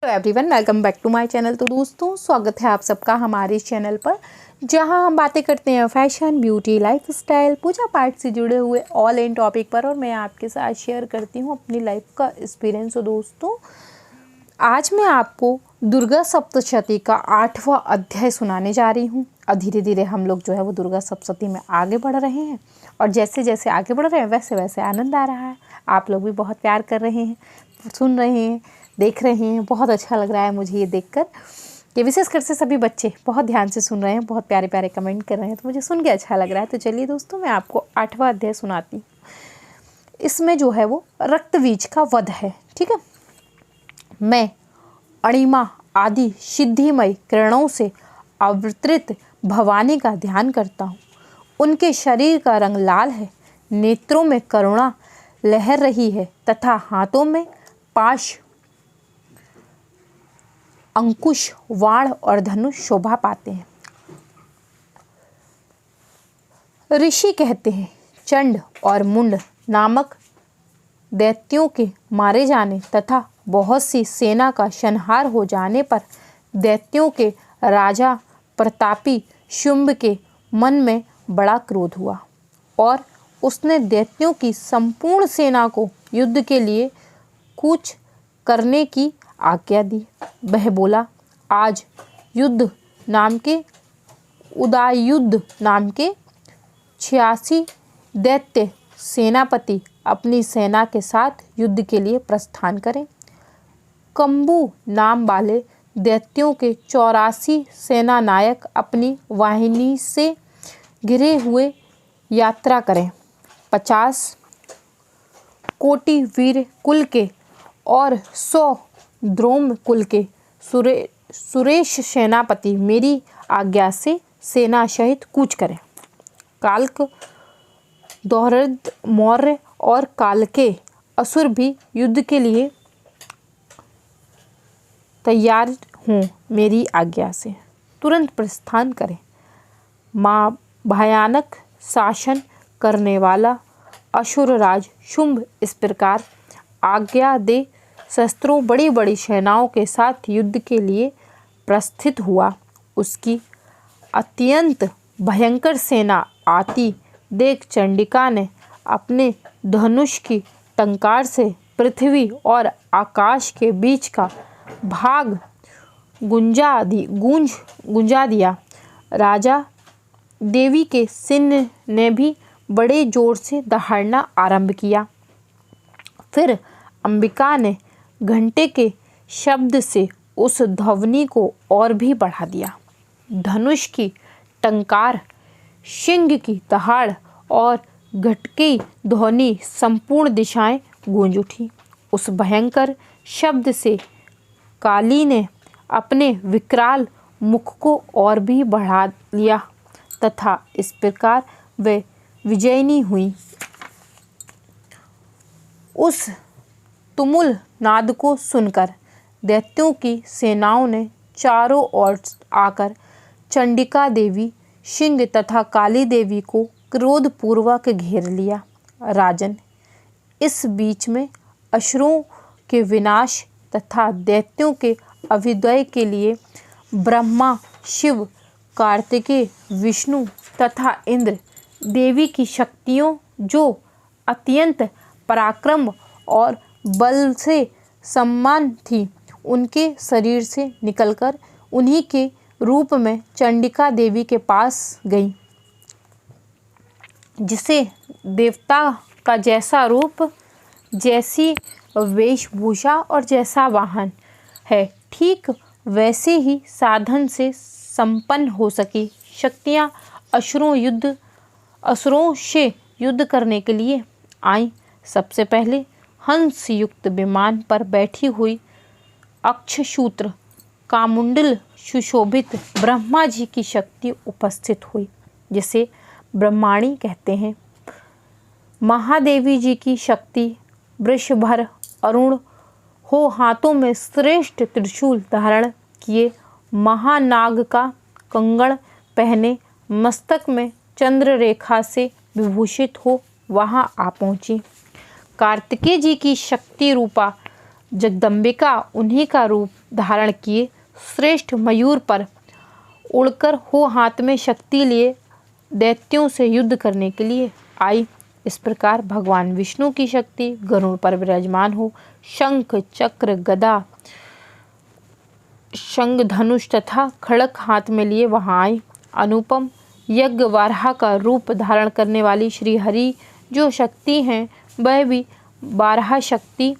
Hello everyone, welcome back to my channel. तो दोस्तों, स्वागत है आप सबका हमारे इस चैनल पर, जहां हम बातें करते हैं फैशन, ब्यूटी, लाइफस्टाइल, पूजा पाठ से जुड़े हुए ऑल इन टॉपिक पर। और मैं आपके साथ शेयर करती हूं अपनी लाइफ का एक्सपीरियंस। तो दोस्तों, आज मैं आपको दुर्गा सप्तशती का 8वां अध्याय सुनाने जा रही हूँ। और धीरे धीरे हम लोग जो है वो दुर्गा सप्तशती में आगे बढ़ रहे हैं, और जैसे जैसे आगे बढ़ रहे हैं वैसे वैसे आनंद आ रहा है। आप लोग भी बहुत प्यार कर रहे हैं, सुन रहे हैं, देख रहे हैं। बहुत अच्छा लग रहा है मुझे ये देखकर कि विशेषकर से सभी बच्चे बहुत ध्यान से सुन रहे हैं, बहुत प्यारे प्यारे कमेंट कर रहे हैं, तो मुझे सुन के अच्छा लग रहा है। तो चलिए दोस्तों, मैं आपको 8वां अध्याय सुनाती हूँ। इसमें जो है वो रक्तबीज का वध है। ठीक है। मैं अणिमा आदि सिद्धिमय किरणों से अवतरित भवानी का ध्यान करता हूँ। उनके शरीर का रंग लाल है, नेत्रों में करुणा लहर रही है तथा हाथों में पाश, अंकुश, वाण और धनुष शोभा पाते हैं। ऋषि कहते हैं, चंड और मुंड नामक दैत्यों के मारे जाने तथा बहुत सी सेना का संहार हो जाने पर दैत्यों के राजा प्रतापी शुंभ के मन में बड़ा क्रोध हुआ और उसने दैत्यों की संपूर्ण सेना को युद्ध के लिए कूच करने की आज्ञा दी। वह बोला, आज उदयुद्ध नाम के 86 दैत्य सेनापति अपनी सेना के साथ युद्ध के लिए प्रस्थान करें। कंबू नाम वाले दैत्यों के 84 सेना नायक अपनी वाहिनी से घिरे हुए यात्रा करें। 50 कोटि वीर कुल के और 100 द्रोम कुल के सुरेश सेनापति मेरी आज्ञा से सेना सहित कूच करें। काल्क, दोहरद, मौर्य और काल के असुर भी युद्ध के लिए तैयार हों, मेरी आज्ञा से तुरंत प्रस्थान करें। माँ भयानक शासन करने वाला असुरराज शुंभ इस प्रकार आज्ञा दे शस्त्रों बड़ी बड़ी सेनाओं के साथ युद्ध के लिए प्रस्थित हुआ। उसकी अत्यंत भयंकर सेना आती देख चंडिका ने अपने धनुष की टंकार से पृथ्वी और आकाश के बीच का भाग गुंजा दिया। राजा देवी के सिंह ने भी बड़े जोर से दहाड़ना आरंभ किया। फिर अंबिका ने घंटे के शब्द से उस ध्वनि को और भी बढ़ा दिया। धनुष की टंकार, सिंह की दहाड़ और घटकी ध्वनि संपूर्ण दिशाएं गूंज उठी। उस भयंकर शब्द से काली ने अपने विकराल मुख को और भी बढ़ा लिया तथा इस प्रकार वे विजयिनी हुई। उस तुमुल नाद को सुनकर दैत्यों की सेनाओं ने चारों ओर आकर चंडिका देवी, सिंह तथा काली देवी को क्रोधपूर्वक घेर लिया। राजन, इस बीच में असुरों के विनाश तथा दैत्यों के अभ्युदय के लिए ब्रह्मा, शिव, कार्तिकेय, विष्णु तथा इंद्र देवी की शक्तियों, जो अत्यंत पराक्रम और बल से सम्मान थी, उनके शरीर से निकलकर उन्हीं के रूप में चंडिका देवी के पास गई। जिसे देवता का जैसा रूप, जैसी वेशभूषा और जैसा वाहन है, ठीक वैसे ही साधन से संपन्न हो सकी शक्तियाँ असुरों से युद्ध करने के लिए आई। सबसे पहले हंस युक्त विमान पर बैठी हुई अक्षसूत्र कामुंडल सुशोभित ब्रह्मा जी की शक्ति उपस्थित हुई, जिसे ब्रह्माणी कहते हैं। महादेवी जी की शक्ति वृषभर अरुण हो हाथों में श्रेष्ठ त्रिशूल धारण किए, महानाग का कंगन पहने, मस्तक में चंद्र रेखा से विभूषित हो वहां आ पहुंची। कार्तिकेय जी की शक्ति रूपा जगदम्बिका उन्हीं का रूप धारण किए श्रेष्ठ मयूर पर उड़कर हो हाथ में शक्ति लिए दैत्यों से युद्ध करने के लिए आई। इस प्रकार भगवान विष्णु की शक्ति गरुड़ पर विराजमान हो शंख चक्र गदा शंख धनुष तथा खड़ग हाथ में लिए वहां आई। अनुपम यज्ञ वाराह का रूप धारण करने वाली श्री हरि जो शक्ति हैं वह भी बारह शक्ति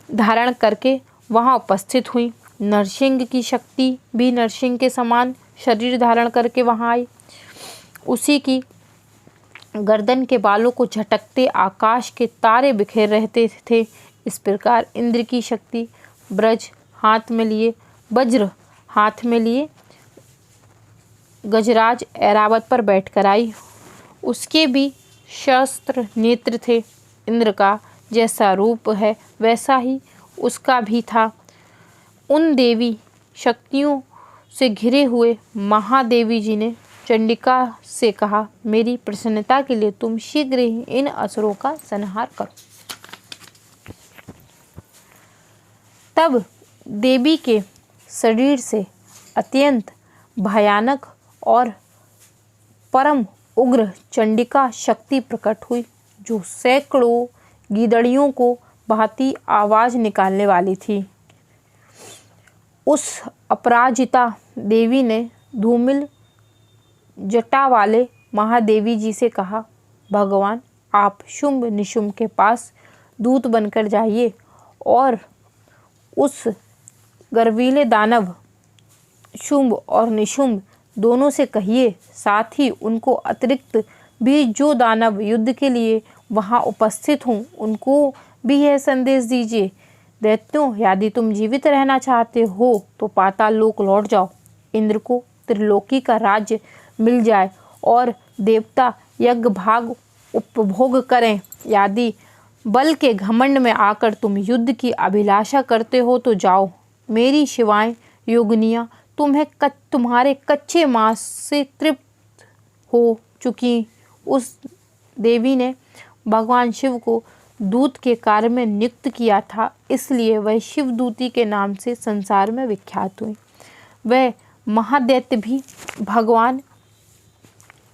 धारण करके वहां उपस्थित हुई। नरसिंह की शक्ति भी नरसिंह के समान शरीर धारण करके वहां आई। उसी की गर्दन के बालों को झटकते आकाश के तारे बिखेर रहते थे। इस प्रकार इंद्र की शक्ति ब्रज हाथ में लिए वज्र हाथ में लिए गजराज ऐरावत पर बैठकर आई। उसके भी शस्त्र नेत्र थे। इंद्र का जैसा रूप है वैसा ही उसका भी था। उन देवी शक्तियों से घिरे हुए महादेवी जी ने चंडिका से कहा, मेरी प्रसन्नता के लिए तुम शीघ्र ही इन असुरों का संहार करो। तब देवी के शरीर से अत्यंत भयानक और परम उग्र चंडिका शक्ति प्रकट हुई जो सैकड़ों गीदड़ियों को भांति आवाज निकालने वाली थी। उस अपराजिता देवी ने धूमिल जटा वाले महादेवी जी से कहा, भगवान आप शुंभ निशुंभ के पास दूत बनकर जाइए और उस गर्वीले दानव शुंभ और निशुंभ दोनों से कहिए, साथ ही उनको अतिरिक्त भी जो दानव युद्ध के लिए वहां उपस्थित हों उनको भी यह संदेश दीजिए, दैत्यों यदि तुम जीवित रहना चाहते हो तो पाताल लोक लौट जाओ। इंद्र को त्रिलोकी का राज्य मिल जाए और देवता यज्ञ भाग उपभोग करें। यदि बल के घमंड में आकर तुम युद्ध की अभिलाषा करते हो तो जाओ। मेरी शिवाएं योगिनियां तुम्हारे कच्चे मांस से तृप्त हो चुकी। उस देवी ने भगवान शिव को दूत के कार्य में नियुक्त किया था, इसलिए वह शिवदूती के नाम से संसार में विख्यात हुई। वह महादैत्य भी भगवान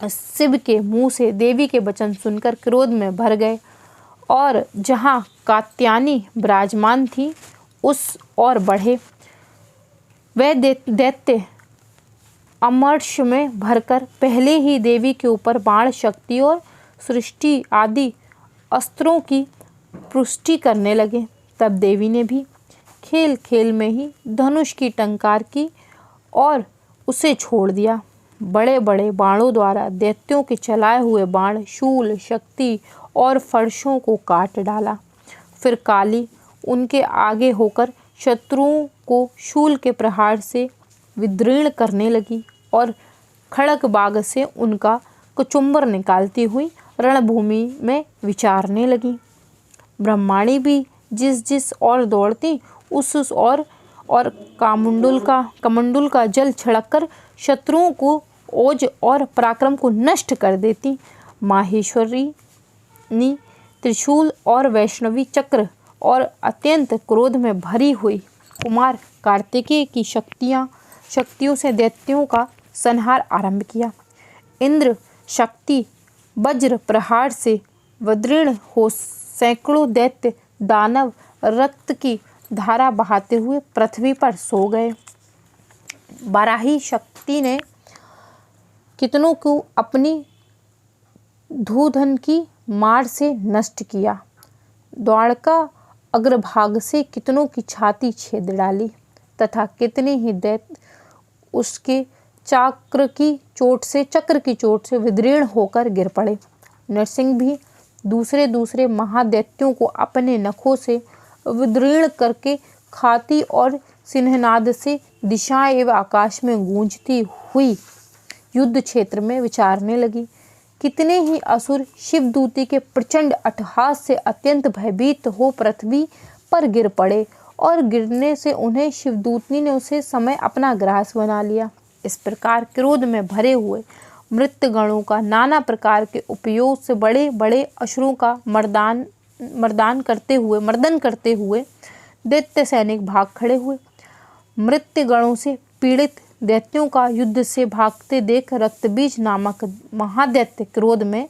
शिव के मुंह से देवी के वचन सुनकर क्रोध में भर गए और जहां कात्यायनी विराजमान थी उस और बढ़े। वह दैत्य अमर्ष में भरकर पहले ही देवी के ऊपर बाण शक्ति और सृष्टि आदि अस्त्रों की पुष्टि करने लगे। तब देवी ने भी खेल खेल में ही धनुष की टंकार की और उसे छोड़ दिया। बड़े बड़े बाणों द्वारा दैत्यों के चलाए हुए बाण शूल शक्ति और फर्शों को काट डाला। फिर काली उनके आगे होकर शत्रुओं को शूल के प्रहार से विदीर्ण करने लगी और खड़ग बाग से उनका कचुम्बर निकालती हुई रणभूमि में विचारने लगी। ब्रह्माणी भी जिस ओर दौड़ती उस और कमंडुल का जल छिड़ककर शत्रुओं को ओज और पराक्रम को नष्ट कर देती। माहेश्वरी नी त्रिशूल और वैष्णवी चक्र और अत्यंत क्रोध में भरी हुई कुमार कार्तिकेय की शक्तियों से दैत्यों का संहार आरंभ किया। इंद्र शक्ति वज्र प्रहार से विदीर्ण हो सैकड़ों दैत्य दानव रक्त की धारा बहाते हुए पृथ्वी पर सो गए। वाराही शक्ति ने कितनों को अपनी धूधन की मार से नष्ट किया। द्वारका अग्रभाग से कितनों की छाती छेद डाली तथा कितने ही दैत्य उसके चक्र की चोट से विदीर्ण होकर गिर पड़े। नरसिंह भी दूसरे महादैत्यों को अपने नखों से विदीर्ण करके खाती और सिंहनाद से दिशाएं एवं आकाश में गूंजती हुई युद्ध क्षेत्र में विचारने लगी। कितने ही असुर शिवदूती के प्रचंड अट्टहास से अत्यंत भयभीत हो पृथ्वी पर गिर पड़े और गिरने से उन्हें शिवदूतनी ने उसे समय अपना ग्रास बना लिया। इस प्रकार क्रोध में भरे हुए मृत्यगणों का नाना प्रकार के उपयोग से बड़े बड़े असुरों का मर्दन करते हुए दैत्य सैनिक भाग खड़े हुए। मृत्युगणों से पीड़ित दैत्यों का युद्ध से भागते देख रक्तबीज नामक महादैत्य क्रोध में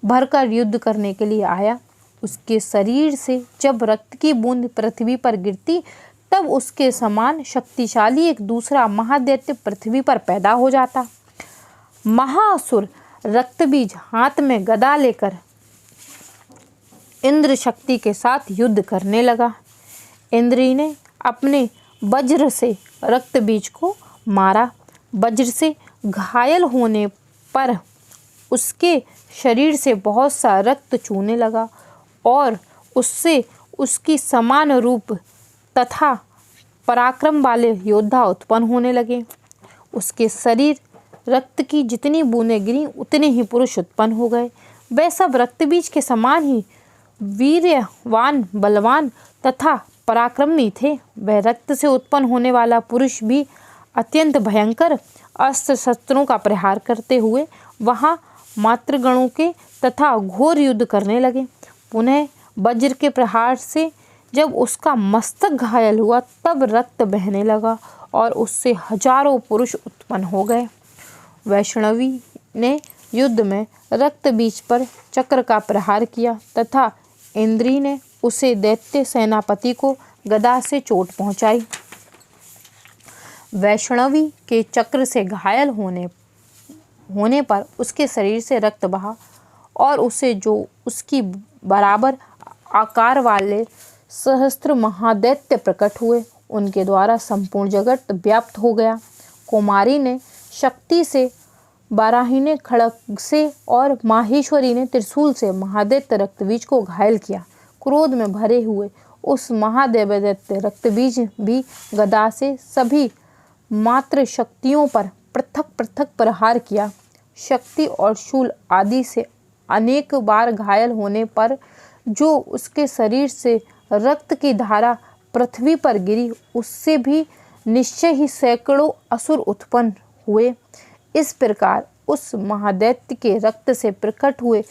भरकर युद्ध करने के लिए आया। उसके शरीर से जब रक्त की बूंद पृथ्वी पर गिरती तब उसके समान शक्तिशाली एक दूसरा महादैत्य पृथ्वी पर पैदा हो जाता। महाअसुर रक्तबीज हाथ में गदा लेकर इंद्र शक्ति के साथ युद्ध करने लगा। इंद्री ने अपने वज्र से रक्तबीज को मारा। वज्र से घायल होने पर उसके शरीर से बहुत सा रक्त चूने लगा और उससे उसकी समान रूप तथा पराक्रम वाले योद्धा उत्पन्न होने लगे। उसके शरीर रक्त की जितनी बूंदें गिरी उतने ही पुरुष उत्पन्न हो गए। वे सब रक्तबीज के समान ही वीर्यवान, बलवान तथा पराक्रमी थे। वह रक्त से उत्पन्न होने वाला पुरुष भी अत्यंत भयंकर अस्त्र शस्त्रों का प्रहार करते हुए वहाँ मातृगणों के तथा घोर युद्ध करने लगे। पुनः वज्र के प्रहार से जब उसका मस्तक घायल हुआ तब रक्त बहने लगा और उससे हजारों पुरुष उत्पन्न हो गए। वैष्णवी ने युद्ध में रक्तबीज पर चक्र का प्रहार किया तथा इंद्री ने उसे दैत्य सेनापति को गदा से चोट पहुंचाई। वैष्णवी के चक्र से घायल होने पर उसके शरीर से रक्त बहा और उसे जो उसकी बराबर आकार वाले सहस्त्र महादैत्य प्रकट हुए, उनके द्वारा संपूर्ण जगत व्याप्त हो गया। कुमारी ने शक्ति से, बाराही ने खड़ग से और माहेश्वरी ने त्रिशूल से महादैत्य रक्तबीज को घायल किया। क्रोध में भरे हुए उस महादैत्य रक्तबीज भी गदा से सभी मात्र शक्तियों पर पृथक पृथक प्रहार किया। शक्ति और शूल आदि से अनेक बार घायल होने पर जो उसके शरीर से रक्त की धारा पृथ्वी पर गिरी, उससे भी निश्चय ही सैकड़ों असुर उत्पन्न हुए। इस प्रकार उस महादैत्य के रक्त से प्रकट हुए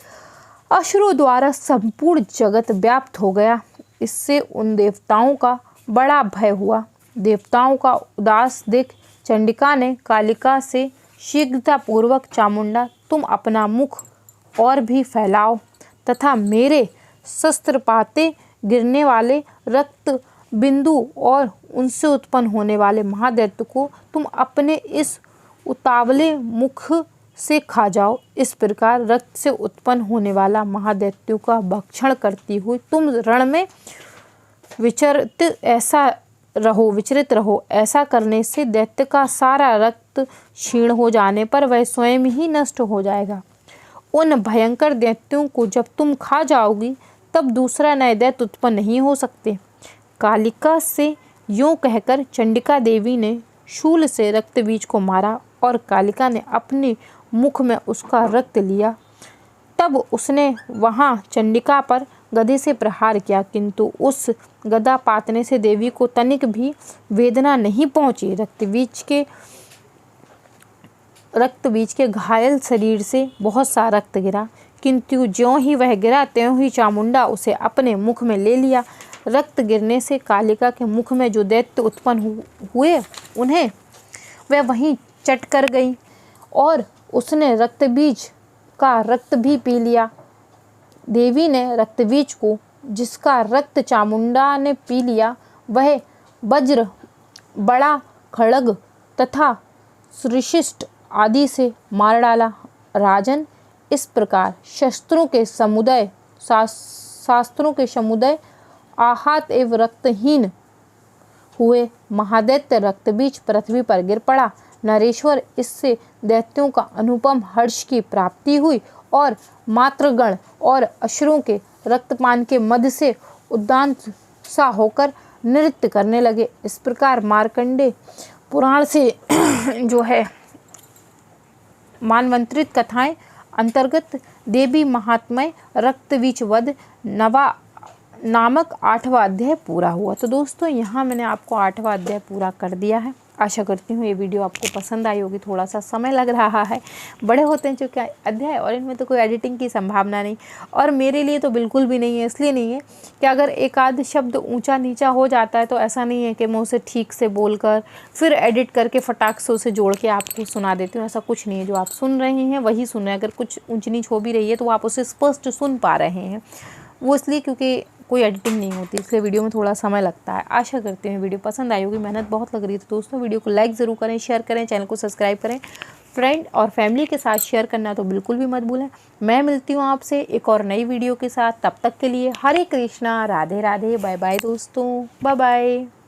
असुरों द्वारा संपूर्ण जगत व्याप्त हो गया। इससे उन देवताओं का बड़ा भय हुआ। देवताओं का उदास देख चंडिका ने कालिका से शीघ्रतापूर्वक, चामुंडा, तुम अपना मुख और भी फैलाओ तथा मेरे शस्त्रपाते गिरने वाले रक्त बिंदु और उनसे उत्पन्न होने वाले महादैत्य को तुम अपने इस उतावले मुख से खा जाओ। इस प्रकार रक्त से उत्पन्न होने वाला महादैत्यों का भक्षण करती हुई तुम रण में विचरित रहो। ऐसा करने से दैत्य का सारा रक्त क्षीण हो जाने पर वह स्वयं ही नष्ट हो जाएगा। उन भयंकर दैत्यों को जब तुम खा जाओगी तब दूसरा नए दैत्य उत्पन्न नहीं हो सकते। कालिका से यूँ कहकर चंडिका देवी ने शूल से रक्तबीज को मारा और कालिका ने अपने मुख में उसका रक्त लिया। तब उसने वहाँ चंडिका पर गदे से प्रहार किया, किंतु उस गदा पातने से देवी को तनिक भी वेदना नहीं पहुँची। रक्तबीज के घायल शरीर से बहुत सा रक्त गिरा, किंतु ज्यों ही वह गिरा त्यों ही चामुंडा उसे अपने मुख में ले लिया। रक्त गिरने से कालिका के मुख में जो दैत्य उत्पन्न हुए उन्हें वह वहीं चट कर गई और उसने रक्तबीज का रक्त भी पी लिया। देवी ने रक्तबीज को, जिसका रक्त चामुंडा ने पी लिया, वह वज्र, बड़ा खड़ग तथा श्रीशिष्ट आदि से मार डाला। राजन, इस प्रकार शास्त्रों के समुदाय आहत एवं रक्तहीन हुए महादैत्य रक्तबीज पृथ्वी पर गिर पड़ा। नरेश्वर, इससे दैत्यों का अनुपम हर्ष की प्राप्ति हुई और मातृगण और असुरों के रक्तपान के मध्य से उद्दान सा होकर नृत्य करने लगे। इस प्रकार मार्कंडेय पुराण से जो है मानवंतरित कथाएं अंतर्गत देवी महात्म्य रक्तबीज वध नामक 8वां अध्याय पूरा हुआ। तो दोस्तों यहाँ मैंने आपको 8वां अध्याय पूरा कर दिया है। आशा करती हूँ ये वीडियो आपको पसंद आई होगी। थोड़ा सा समय लग रहा है, बड़े होते हैं जो क्या अध्याय, और इनमें तो कोई एडिटिंग की संभावना नहीं, और मेरे लिए तो बिल्कुल भी नहीं है। इसलिए नहीं है कि अगर एक आध शब्द ऊंचा नीचा हो जाता है तो ऐसा नहीं है कि मैं उसे ठीक से बोलकर फिर एडिट करके फटाक से उसे जोड़ के आपको सुना देती हूँ। ऐसा कुछ नहीं है, जो आप सुन रहे हैं वही सुन रहे हैं। अगर कुछ ऊंच नीच हो भी रही है तो आप उसे स्पष्ट सुन पा रहे हैं, वो इसलिए क्योंकि कोई एडिटिंग नहीं होती, इसलिए वीडियो में थोड़ा समय लगता है। आशा करती हूँ वीडियो पसंद आई होगी, मेहनत बहुत लग रही है। तो दोस्तों वीडियो को लाइक ज़रूर करें, शेयर करें, चैनल को सब्सक्राइब करें, फ्रेंड और फैमिली के साथ शेयर करना तो बिल्कुल भी मत भूलें। मैं मिलती हूँ आपसे एक और नई वीडियो के साथ, तब तक के लिए हरे कृष्णा, राधे राधे, बाय बाय दोस्तों, बाय बाय।